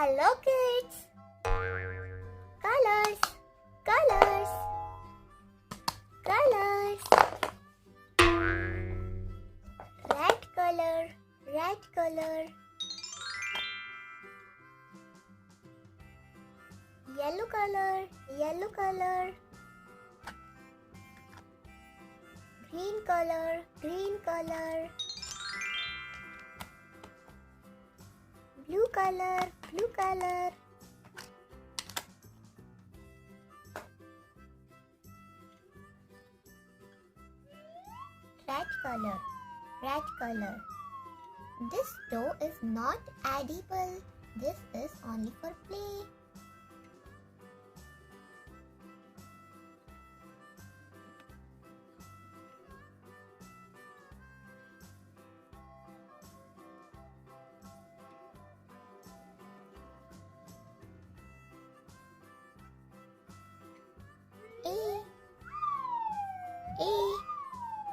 Hello kids! Colors, colors, colors. Red color, red color. Yellow color, yellow color. Green color, green color. Blue color, blue color. Red color, red color. This dough is not edible. This is only for play.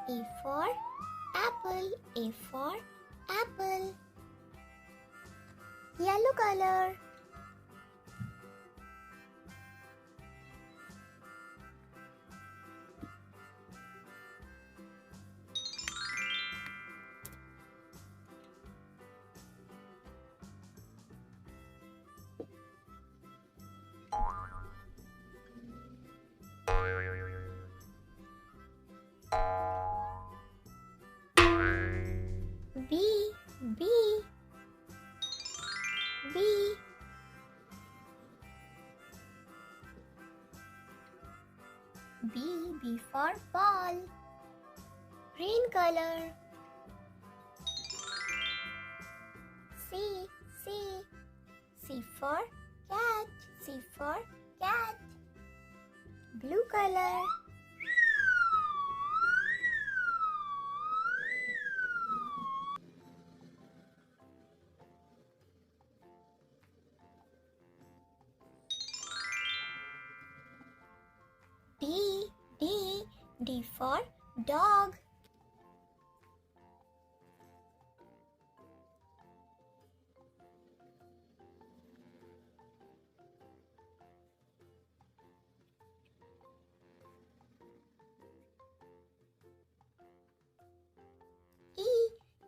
A for apple, A for apple. Yellow color. B, B, B. B for ball. Green color. C, C. C for cat, C for cat. Blue color. D for dog.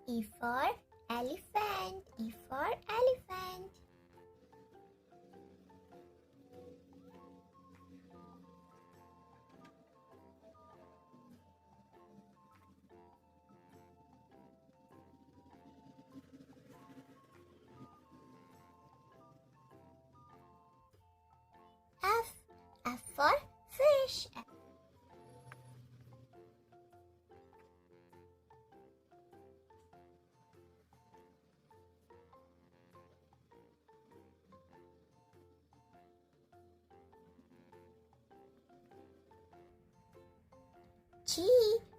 E for elephant, E for elephant. F for fish.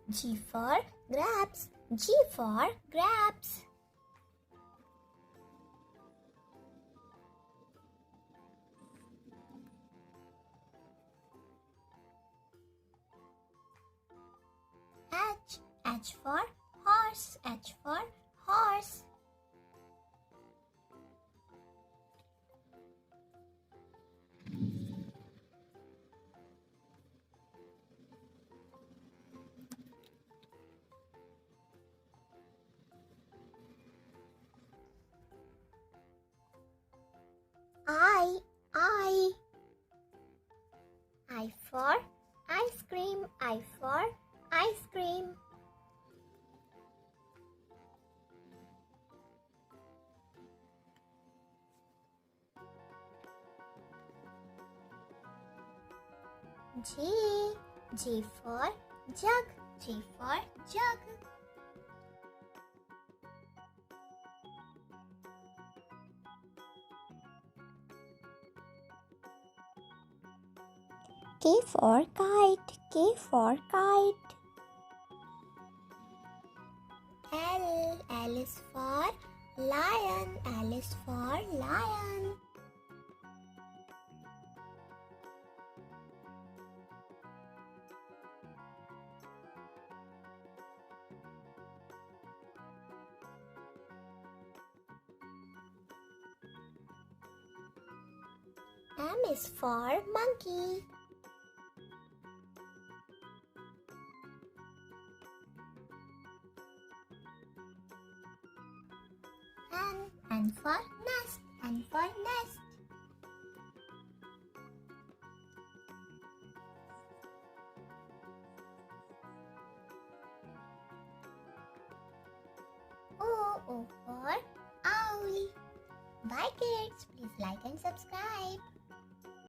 G for grapes, G for grapes. H for horse, H for horse. I for ice cream, I for ice cream. J for jug, J for jug. K for kite, K for kite. L is for lion, L is for lion. M is for monkey. N for nest. N for nest. O for owl. Bye kids. Please like and subscribe.